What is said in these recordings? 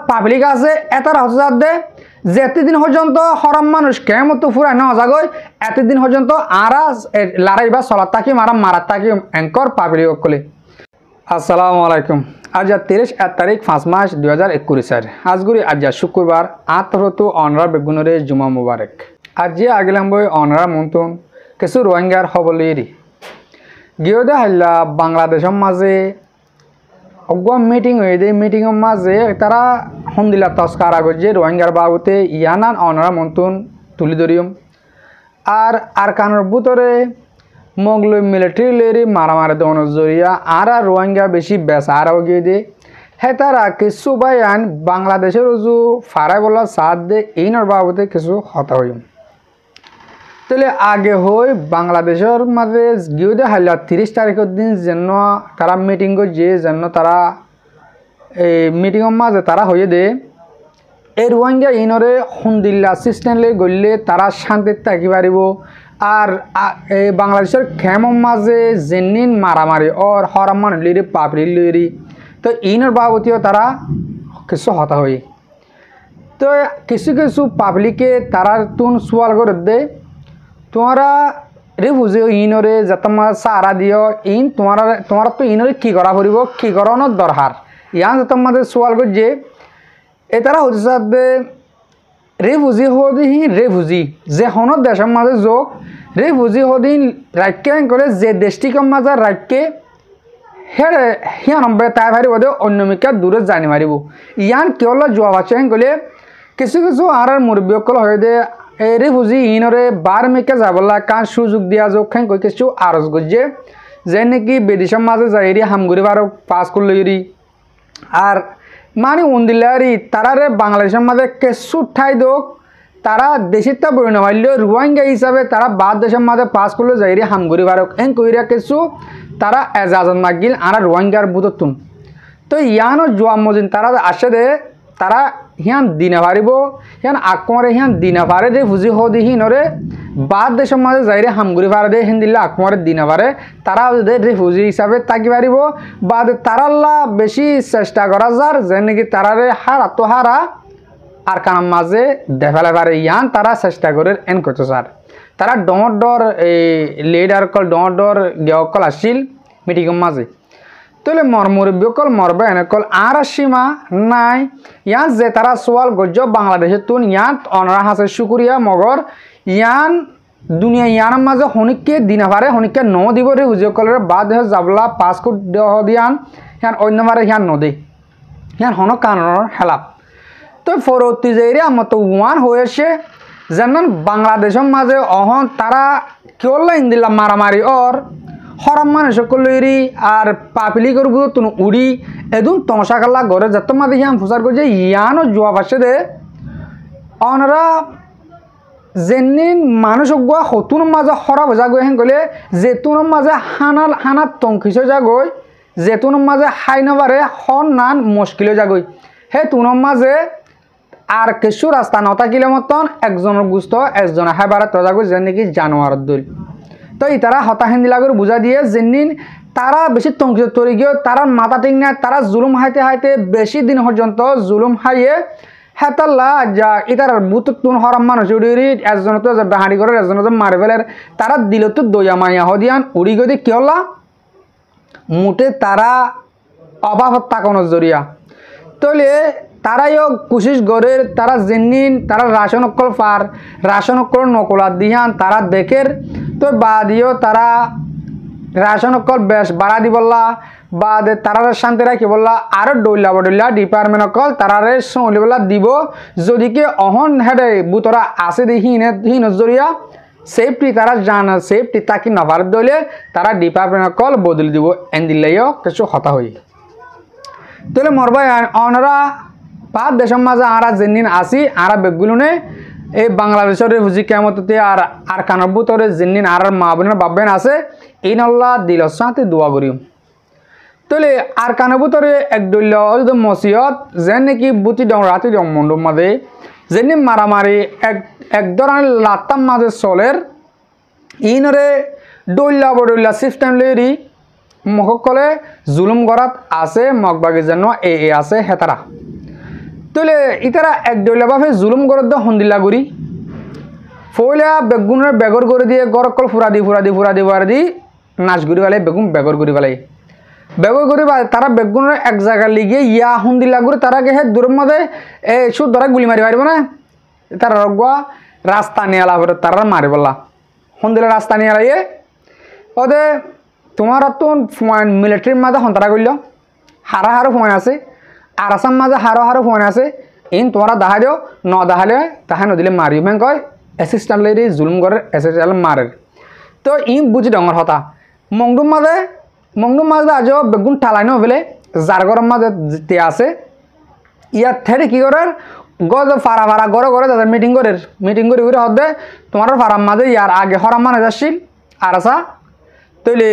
Public আছে এটার হচ্ছে দে যেতদিন পর্যন্ত হরম মানুষ কেমন ফুরাই না যাগই এতদিন পর্যন্ত আরা লড়াই বা চলার থাকি মারাত থাকি এঙ্কর পাবলিক কলে। আসসালামু আলাইকুম। আজ 31 তারিখ 5 মাস 2021 আজগুড়ি আজ শুক্রবার 8 ঋতু অনরা বেগুনরে জুমা মুবারক। আজ আগিলাম বই অনরা মন্তুন কিছু রোহিঙ্গার হবলেরি গিয়ে হাইলা বাংলাদেশের মাঝে অগুয়া মিটিং হয়ে দেয়। মিটিংয়ের মাঝে তারা হমদিল্লা তস্কারা করছে রোহিঙ্গার বাবুতে ইয়ানান অনরা মন্তুন তুলি ধরিম আর কানোর ভিতরে মগলই মিলিটারি লেরি মারামারি দোনো জরিয়া আর রোহিঙ্গা বেশি বেসা আরও গিয়ে দে হে তারা কিছু বাইন বাংলাদেশের উজু ফারাই বলা সাথ দে এইনার বাবদে কিছু হতা হইম। তাহলে আগে হই বাংলাদেশের মাঝে গিয়ে দে হাইলা 30 তারিখের দিন যেন তারা মিটিং করছে যেন তারা এই মিটিংয়ের মাঝে তারা হয়ে দে এই রোহিঙ্গা ইনরে হুন্দিল্লা সিস্টেমলে গড়লে তারা শান্তিতে থাকি পারিব। আর এই বাংলাদেশের খেমর মাঝে জেনিন মারামারি ওর হরামান লিরি পাপড়ি লিরি তো ইনর বাবতীয় তারা কিছু হতা হই। তো কিছু কিছু পাবলিকে তারা তুন সোয়াল করে দে তোমরা রে বুঝে ইনরে যত মাছ সারা দিও ইন তোমার তো ইনরে কি করা পড়ব কি করানোর দরকার ইয়ান যত মাঝে সোয়াল করছে এ তারা হতে সাথে রেফুজি হদিহি রেফুজি যে হন দেশের মাঝে যোগ রেফুজি হদিন রাজ্যে করে যে দেশটির মাঝে রাজ্যে হেরে হিয়ানবে তাই ভারি বোধ অন্যমিকা দূরে জানি মারিব ইয়ান কেবল জবাব আছে গলে কিছু কিছু আর মুরব্বীসকল হয়ে দে এই রেফুজি ইনরে বার মেকে যাবলা কান সুযোগ দিয়া যোগ খাই কই কিছু আরজ করছে যে নাকি বিদেশের মাঝে যাই হামগুড়ি বারো পাস করলে আর মানে উন্দিল্লারি তারারে বাংলাদেশের মাঝে কিছু ঠাই দোক তারা দেশের তা বই নামাইলেও রোহিঙ্গা হিসাবে তারা বাদ দেশের মাঝে পাস করলে যাই হামগুড়ি বারক এন কইরা কিছু তারা এজাজত মাগিল আর রোহিঙ্গার বুততুন তো ইয়ানো জোয়া মজিন তারা আসে দে তারা হিয়ান দিনা পারিব হিয়ান আকমারে হিয়ান দিনা পারে রে বুঝি হদি হিনরে বাদ দেশের মাঝে যাই হামগুড়ি পারে দে হিন দিল্লা আকমারে দিনা পারে তারা রেফুজি হিসাবে থাকি পারিব বাদ তারাল্লা বেশি চেষ্টা করা যার যে নাকি তারারে হারা তো হারা আর কানার মাঝে দেখালে পারে ইয়ান তারা চেষ্টা করে এন করতে স্যার তারা ডর ডর এই লিডার কল ডর ডর গেকল আসছিল মিটিংয়ের মাঝে তাহলে মুরব্বীকল মরবে এনেকল আর সীমা নাই ইয়ান যে তারা সোয়াল গজ্জ বাংলাদেশের তুন ইয়ান অনরা হাসে শুকুরিয়া মগর ইয়ান দুনিয়া ইয়ানের মাঝে হনিককে দিনা পারে হনিককে ন দিব রে হুজিকলের বাদ যাবলা পাসপোর্ট দেহ দিয়ান ইয়ান অন্য মারে ইয়ান নদী ইয়ান হন কানোর হেলাপ তো পরবর্তী যাইরে আমার তো ওয়ান হয়েছে যেন বাংলাদেশের মাঝে অহন তারা কেবল ইন্দিল্লা মারামারি ওর হরম মানুষ কলি আর পাপিলি করব তুমি উড়ি এদুন তমসা কাল্লা ঘরে যত মাঝে ইয়ান প্রচার করছে ইয়ানও জবাব আসে দে অনরা যেনিন মানুষ গুয়া হতুন মাঝে হরব যাগৈ হেন গলে যেতুন মাঝে হানা তংখিস যাগৈ যেতুন মাঝে হাই নবারে হন নান মুশকিল যাগৈ হে তুনৰ মাঝে আর কিছু রাস্তা নথাকিলে মতন একজনের গুস্ত একজনে হাই বাড়া তজাগৈ যে নাকি জানোয়ারের দল তো এই তারা হতাহীন দিলাগর বুঝা দিয়ে যেনিন তারা বেশি তংখিত তরি গিয়ে তারা মাথা ঠিক না তারা জুলুম হাইতে হাইতে বেশি দিন পর্যন্ত জুলুম হাইয়ে হেতাল্লা যা ইতার বুত তুন হরম মানুষ উড়ি একজন তো বাহারি করে একজন তো মারি ফেলের তারা দিল তো দইয়া মাইয়া হদিয়ান উড়ি গদি কি হল্লা মুটে তারা অভাব তাকানোর জরিয়া তাহলে তারাইও কোশিশ করে তারা যেনিন তারা রাশন অকল পার রাশন অকল নকলা দিয়ান তারা দেখের তো বাদিও তারা রাশন অকল বেশ বাড়া দি বললা বাদ তারা শান্তি রাখি বললা আরো ডইলা ডিপার্টমেন্ট অকল তারারে সলি বলা দিব যদি কে অহন হেডে বুতরা আসে দেখি হিন জরিয়া সেফটি তারা জানা সেফটি তাকি নভার দলে তারা ডিপার্টমেন্ট অকল বদল দিব এন দিলেও কিছু হতা হই তাহলে মরবাই অনরা পাঁচ দেশের মাঝে আরা যেদিন আসি আরা বেগুলনে এই বাংলাদেশের রেফুজি কেমতে আর কানার ভিতরে যেদিন আর মা বোনের বাবেন আছে এই নল্লা দিল সাথে দোয়া করি তাহলে আর কানার ভিতরে এক দল্য মসিয়ত যেন নাকি বুটি দং রাতি দং মন্ডপ মাঝে যেদিন মারামারি এক ধরনের লাত্তার মাঝে চলের ইনরে দল্যা বদল্যা সিস্টেম লেরি মহকলে জুলুম গড়াত আছে মগবাগি যেন এ আছে হেতারা তাহলে ইতারা এক দৈলাভাবে জুলুম করে দে হন্দিল্লা গুড়ি ফইলা বেগুনের বেগর করে দিয়ে গরকল ফুরা দি নাচ গুড়ি বেলায় বেগুন বেগর গুড়ি বেলায় বেগর গুড়ি তারা বেগুনের এক জায়গা লিগে ইয়া হন্দিল্লা গুড়ি তারা গে দূরের মধ্যে এই সুদ ধরা গুলি মারি পারিব না তারা রগুয়া রাস্তা নিয়ে আলা তারা মারি বললা হন্দিলা রাস্তা নিয়ে আলাইয়ে ওদে তোমার তো মিলিটারির মাঝে হন্তারা করল হারো ফোন আছে আর আসাম মাঝে হারো ফোন আছে ইন তোমরা দেখা দিও ন দেখালে তাহা নদিলে মারি মেন কয় অ্যাসিস্ট্যান্ট লেডি জুলুম করে অ্যাসিস্ট্যান্ট মারে তো ই বুঝি ডঙর হতা মংডুম মাঝে আজ বেগুন ঠালাই নফেলে যার গরম মাঝে তে আছে ইয়ার থেরে কি করার গজ ফাড়া গড়ে তাদের মিটিং করে হদে তোমার ফাড়ার মাঝে ইয়ার আগে হরাম মানে যাচ্ছিল আর আসা তৈলে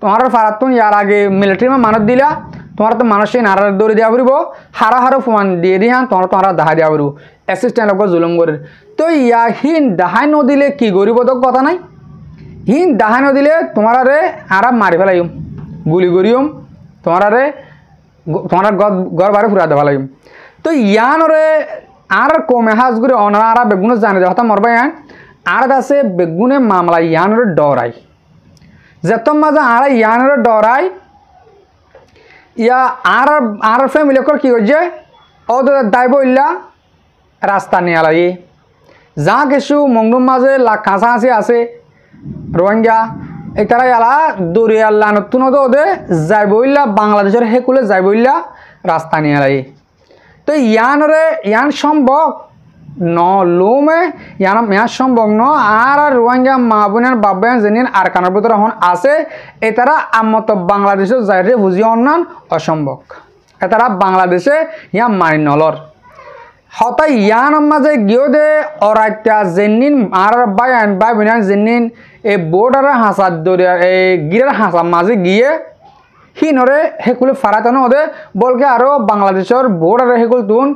তোমার ফাড়ার তো ইয়ার আগে মিলিটারি মানুষ দিলা তোমার তো মানুষ নাড়া দৌড়ে দেওয়া পড়ব হারো ফোন দিয়ে দিহান তোমার দেখা দেওয়া পড়ব অ্যাসিস্ট্যান্ট লোক জুলুম করে তো ইয়া হিন দাহাই নদিলে কি গরিব তো কথা নাই হিন দাহাই নদিলে তোমার আর মারি ফেলাইম গুলি করিম তোমার ঘর বাড়ি ফুরা দেওয়া লাগিম তো ইয়ানরে আর কমে হাজ করে অনারা বেগুন জানে হতা মরবা ইয়ান আর আছে বেগুনে মামলা ইয়ানরে ডরাই যেত মাঝে আর ইয়ানরে ডরাই ইয়া আর ফ্যামিলি কি করছে ওদের দায় বললা রাস্তা নিয়ে আলাই যা কিছু মংডুম মাঝে কাঁচাকাছি আছে রোহিঙ্গা এই তারা এলা দৌড়ে আল্লাহ নতুন ওদে যাই বললা বাংলাদেশের হেকুলে যাই বললা রাস্তা নিয়ে আলাই তো ইয়ান সম্ভব ন লোমে ইয়ান সম্ভব ন আর রোহিঙ্গা মা বোনের বাবান যেন আর কানার ভিতরে এখন আছে এতারা আমত বাংলাদেশের যাইরে বুঝি অন্যান অসম্ভব এতারা বাংলাদেশে ইয়া মানি নলর হতা ইয়ান মাঝে গিয়ে দে অরাইতা যেনিন আর বাই বোনান যেনিন এই বোর্ডার হাঁসার দরিয়া এই গিরার হাঁসা মাঝে গিয়ে হিনরে হেকুলে ফারাতানো ওদের বলকে আরো বাংলাদেশের বোর্ডার হেকুল তুন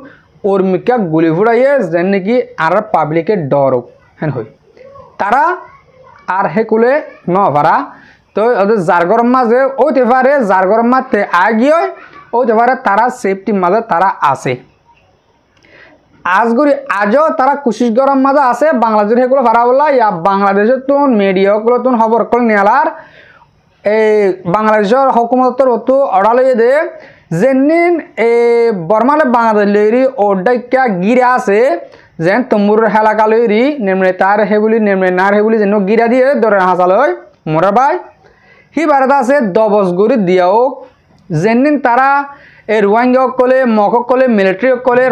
উর্মিকা গুলি ফুড়াইয়ে যেন নাকি আর পাবলিকের ডর হেন হই তারা আর হেকুলে ন পারা তো ওদের যার গরম মাঝে ওইতে পারে যার গরম মাঝে আগিয়ে ওইতে পারে তারা সেফটির মাঝে তারা আছে আজও তারা কুশিস গরম মাঝে আছে বাংলাদেশের হেকুলে ফারা বললা ইয়া বাংলাদেশের তুন মিডিয়া গুলো তুন খবর কল নেলার এই বাংলাদেশের হকুমতর অতো অর্ডার লইয়ে দে যেনিন এই বর্মালে বাংলাদেশ লইরি ওডাইকা গিরা আছে যেন তম্বুর হেলাকা লইরি নেমনে তার হেবুলি নেমনে নার হেবুলি যেন গিরা দিয়ে ধরে হাসালই মোরা ভাই হি বারাদা আছে দবসগুড়ি দিয়াও যেনিন তারা এই রোহিঙ্গা কলে মক কলে মিলিটারি কলে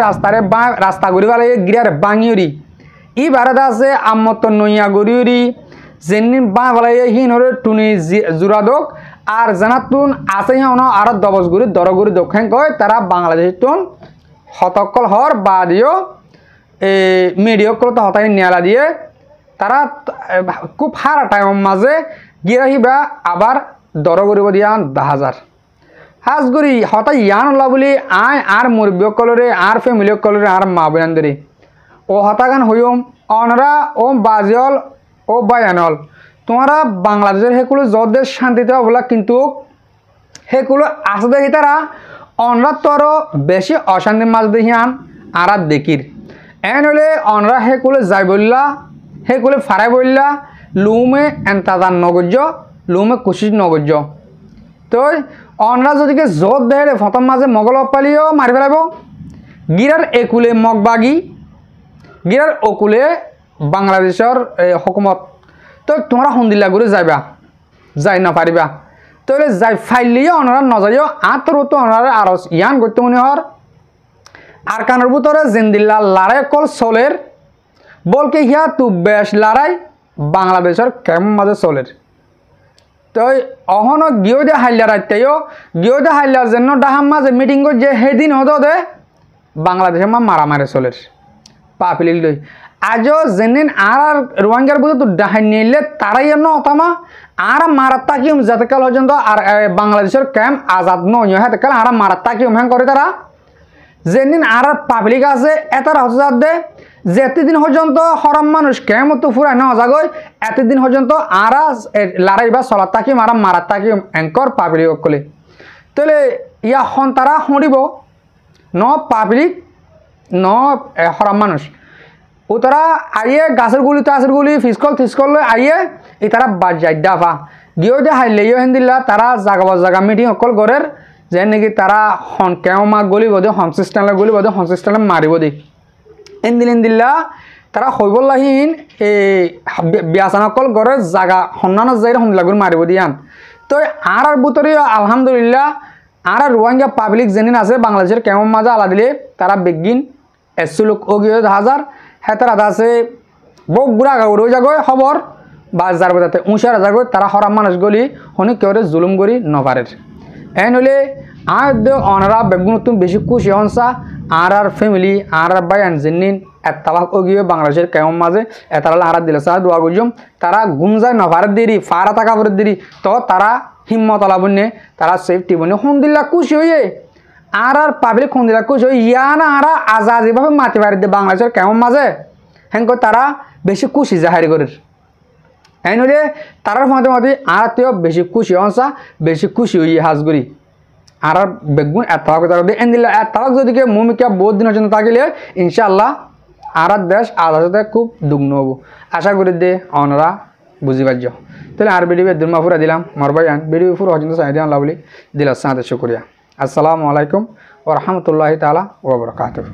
রাস্তা ঘুরি পালে গিরার বাঙিউরি ই বারাদা আছে আমত নইয়া গড়িউরি যেনিন বাঁলাইয়ে হিনরে টুনি জোড়াদক আর জানাতুন আছে হিন আর দবসগুড়ি দরগুড়ি দক্ষিণ কয় তারা বাংলাদেশ তুন হতকল হর বা দিও এই মিডিয়কল তো হতাই নিয়ালা দিয়ে তারা খুব হারা টাইমের মাঝে গিরাহিবা আবার দরগুড়িব দিয়া 10,000 হাজগুড়ি হতাই ইয়ান ওলা বলি আয় আর মুরব্বীকলরে আর ফ্যামিলিকলরে আর মা বোনদেরই ও হতাগান হইম অনরা ও বাজিয়ল ও বায়ানল তোমরা বাংলাদেশের হেকুলো যদের শান্তিতে বলা কিন্তু হেকুলো আসে দেখি তারা অনরা তোর বেশি অশান্তির মাঝ দেখিয়ান আর দেখির এন হলে অনরা হেকুলো যাই বললা হেকুলো ফারাই বললা লুমে এন্তাদার নগর্য লুমে কুশিস নগর্য তো অনরা যদিকে যত দেহে প্রথম মাঝে মগল অপালিও মারি ফেলাব গিরার একুলে মগবাগি গিরার অকুলে বাংলাদেশের হকুমত তো তোমরা হন্দিল্লা করে যাইবা যাই না পারিবা তাহলে যাই ফাইলিও অনারা নজাইও আতর তো অনারা আর ইয়ান করতে মনে হর আর কানের ভিতরে জেন্দিল্লা লড়াই কল চলের বলকে হিয়া তু বেশ লড়াই বাংলাদেশের কেমন মাঝে চলের তো অহনো গিয়ে দে হাইলা রাইতেও গিয়ে দে হাইলার জন্য ডাহাম মাঝে মিটিং যে সেদিন হতো দে বাংলাদেশের মা মারামারি চলের পা ফেলিল লই আজও যেদিন আর রোহিঙ্গার বুঝে তো ডাহাই নিলে তারাই ন অতামা আর মারাত তাকিম যাতেকাল পর্যন্ত আর বাংলাদেশের ক্যাম্প আজাদ নয় হাতেকাল আর মারাত তাকিম হ্যাং করে তারা যেদিন আর পাবলিক আছে এটার হজাত দে যেতদিন পর্যন্ত হরম মানুষ কেমতো ফুরায় না যাগই এতদিন পর্যন্ত আর লড়াই বা চলাত তাকিম আর মারাত তাকিম এঙ্কর পাবলিক কলে তাহলে ইয়া হন তারা হরিব ন পাবলিক ন হরাম মানুষ ও তারা আইয়ে গাছের গুলি টাছের গুলি ফিসকল আইয়ে ই তারা বাদ যায় দাফা গিয়েও যে হাইলেও হেন্দিল্লা তারা জাগা মিটিং অকল গড়ের যে নাকি তারা হন কেও মাক গলিব দে হন সিস্টেমে গলিব দে হন সিস্টেমে মারিব দে এন্দিল্লা তারা হইবল্লাহীন এই বিয়াসান অকল গড়ের জাগা হন্নানো যাই হন্দিল্লা মারিব দিয়ান তো আর ভিতরে আলহামদুলিল্লাহ আর রোহিঙ্গা পাবলিক যেদিন আছে বাংলাদেশের কেমন মাজা আলা দিলে তারা বেগিন 100 লোক ওগিয়ে 1000 হ্যাঁ তারা আছে বক গুড়া গাউর যাগো খবর বা যার বাজাতে উঁচার যাগো তারা হরাম মানুষ গলি হনি কেউ জুলুম করি নপারের এন হলে আর অনারা বেগুন তুমি বেশি খুশি হনসা আর ফ্যামিলি আর বাই আন জেনিন এত্তাবাক ওগিয়ে বাংলাদেশের কেমন মাঝে এতারা হারা দিলে সারা দোয়া গুজুম তারা গুমজায় নপারের দেরি ফারা টাকা করে দেরি তো তারা হিম্মত আলাবন্যে তারা সেফটি বনে হন্দিল্লা খুশি হয়ে আর পাবলিক হন্দিল্লা খুশি হয়ে ইয়ানা আরা আজাদিভাবে মাতি বাড়ি দিয়ে বাংলাদেশের কেমন মাঝে হ্যাঁ তারা বেশি খুশি জাহারি করে এই নইলে তারার মধ্যে আর বেশি খুশি হনসা বেশি খুশি হই হাজগুড়ি আর বেগুন এতবাক এন দিলে এতবাক যদি মুমিকা বহুত দিনের জন্য থাকিলে ইনশাআল্লাহ আর দেশ আলাদা খুব দুগ্ন হব আশা করি দে অনরা বুঝি পারছ তাহলে আর ভিডিও দুর্মা ফুরা দিলাম মরবাইয়ান ভিডিও ফুর হজন্ত সাই দিলাম লাভলি দিল সাথে শুক্রিয়া আসসালামু আলাইকুম ওয়া রাহমাতুল্লাহি তাআলা ওয়া বারাকাতুহু।